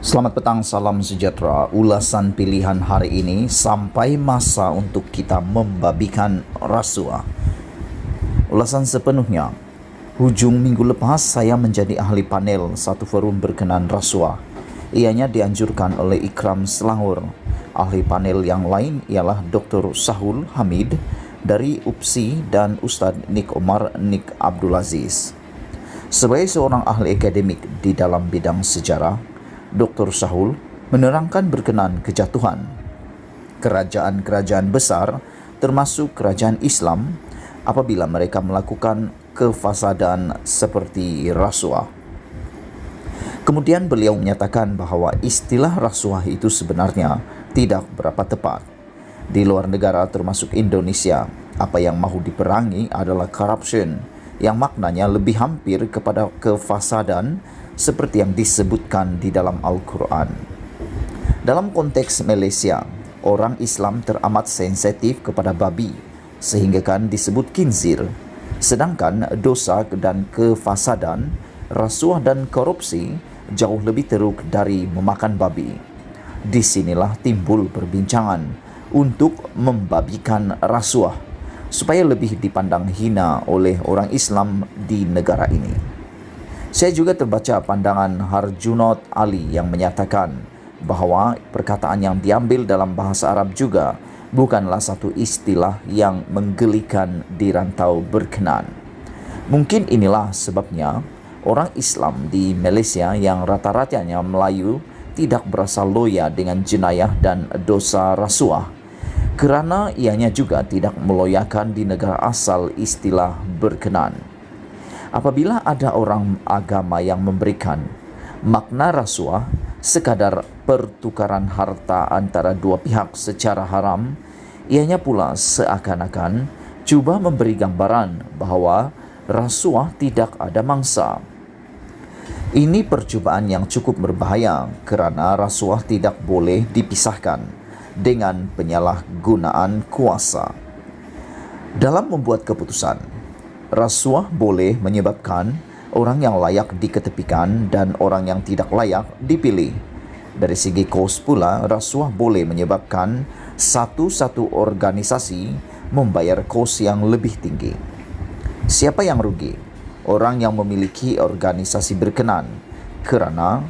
Selamat petang, salam sejahtera. Ulasan pilihan hari ini, sampai masa untuk kita membabikan rasuah. Ulasan sepenuhnya. Hujung minggu lepas saya menjadi ahli panel satu forum berkenaan rasuah. Ianya dianjurkan oleh Ikram Selangor. Ahli panel yang lain ialah Dr. Sahul Hamid dari UPSI dan Ustadz Nik Omar Nik Abdul Aziz. Sebagai seorang ahli akademik di dalam bidang sejarah, Dr. Sahul menerangkan berkenaan kejatuhan kerajaan-kerajaan besar termasuk kerajaan Islam apabila mereka melakukan kefasadan seperti rasuah. Kemudian beliau menyatakan bahawa istilah rasuah itu sebenarnya tidak berapa tepat. Di luar negara termasuk Indonesia, apa yang mahu diperangi adalah corruption yang maknanya lebih hampir kepada kefasadan seperti yang disebutkan di dalam Al-Quran. Dalam konteks Malaysia, orang Islam teramat sensitif kepada babi sehingga kan disebut khinzir. Sedangkan dosa dan kefasadan, rasuah dan korupsi jauh lebih teruk dari memakan babi. Disinilah timbul perbincangan untuk membabikan rasuah supaya lebih dipandang hina oleh orang Islam di negara ini. Saya juga terbaca pandangan Harjunot Ali yang menyatakan bahawa perkataan yang diambil dalam bahasa Arab juga bukanlah satu istilah yang menggelikan di rantau berkenan. Mungkin inilah sebabnya orang Islam di Malaysia yang rata-ratanya Melayu tidak berasa loya dengan jenayah dan dosa rasuah kerana ianya juga tidak meloyakan di negara asal istilah berkenan. Apabila ada orang agama yang memberikan makna rasuah sekadar pertukaran harta antara dua pihak secara haram, ianya pula seakan-akan cuba memberi gambaran bahawa rasuah tidak ada mangsa. Ini percubaan yang cukup berbahaya kerana rasuah tidak boleh dipisahkan dengan penyalahgunaan kuasa. Dalam membuat keputusan, rasuah boleh menyebabkan orang yang layak diketepikan dan orang yang tidak layak dipilih. Dari segi kos pula, rasuah boleh menyebabkan satu-satu organisasi membayar kos yang lebih tinggi. Siapa yang rugi? Orang yang memiliki organisasi berkenan kerana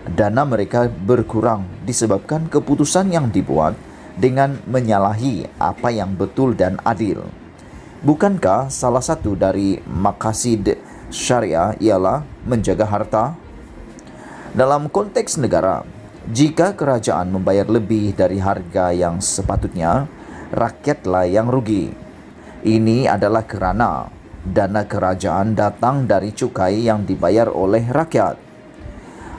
dana mereka berkurang disebabkan keputusan yang dibuat dengan menyalahi apa yang betul dan adil. Bukankah salah satu dari maqasid syariah ialah menjaga harta? Dalam konteks negara, jika kerajaan membayar lebih dari harga yang sepatutnya, rakyatlah yang rugi. Ini adalah kerana dana kerajaan datang dari cukai yang dibayar oleh rakyat.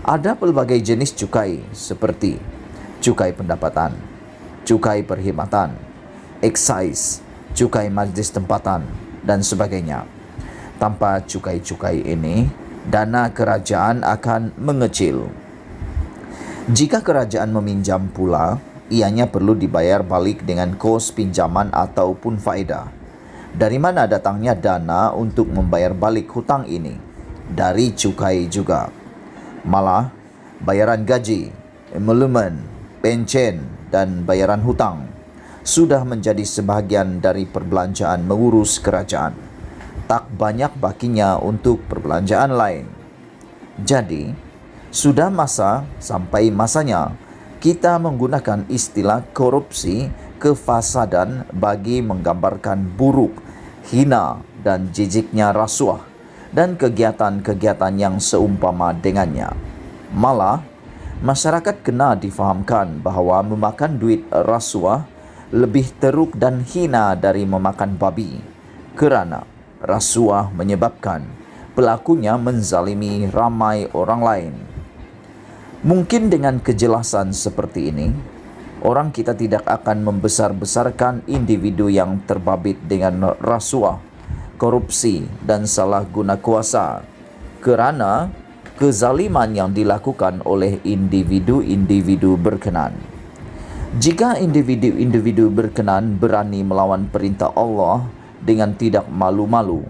Ada pelbagai jenis cukai seperti cukai pendapatan, cukai perkhidmatan, excise, cukai majlis tempatan dan sebagainya. Tanpa cukai-cukai ini, dana kerajaan akan mengecil. Jika kerajaan meminjam pula, ianya perlu dibayar balik dengan kos pinjaman ataupun faedah. Dari mana datangnya dana untuk membayar balik hutang ini? Dari cukai juga. Malah, bayaran gaji, emolumen, pencen dan bayaran hutang sudah menjadi sebahagian dari perbelanjaan mengurus kerajaan. Tak banyak bakinya untuk perbelanjaan lain. Jadi, sudah sampai masanya kita menggunakan istilah korupsi kefasadan bagi menggambarkan buruk, hina dan jijiknya rasuah dan kegiatan-kegiatan yang seumpama dengannya. Malah, masyarakat kena difahamkan bahawa memakan duit rasuah lebih teruk dan hina dari memakan babi kerana rasuah menyebabkan pelakunya menzalimi ramai orang lain. Mungkin dengan kejelasan seperti ini, orang kita tidak akan membesar-besarkan individu yang terbabit dengan rasuah, korupsi dan salah guna kuasa kerana kezaliman yang dilakukan oleh individu-individu berkenan. Jika individu-individu berkenan berani melawan perintah Allah dengan tidak malu-malu,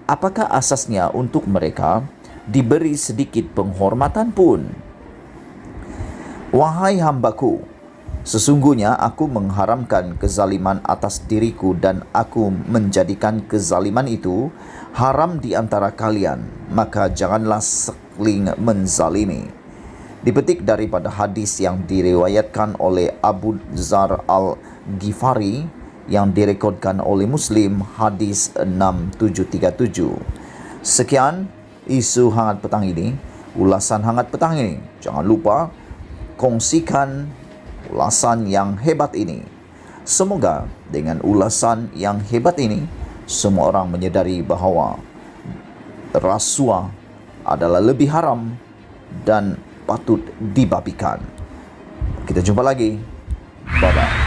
apakah asasnya untuk mereka diberi sedikit penghormatan pun? Wahai hambaku, sesungguhnya aku mengharamkan kezaliman atas diriku dan aku menjadikan kezaliman itu haram di antara kalian, maka janganlah saling menzalimi. Dipetik daripada hadis yang diriwayatkan oleh Abu Dzar Al-Ghifari yang direkodkan oleh Muslim, hadis 6737. Sekian isu hangat petang ini, ulasan hangat petang ini. Jangan lupa kongsikan ulasan yang hebat ini. Semoga dengan ulasan yang hebat ini, semua orang menyedari bahawa rasuah adalah lebih haram dan patut dibabikan. Kita jumpa lagi. Bye-bye.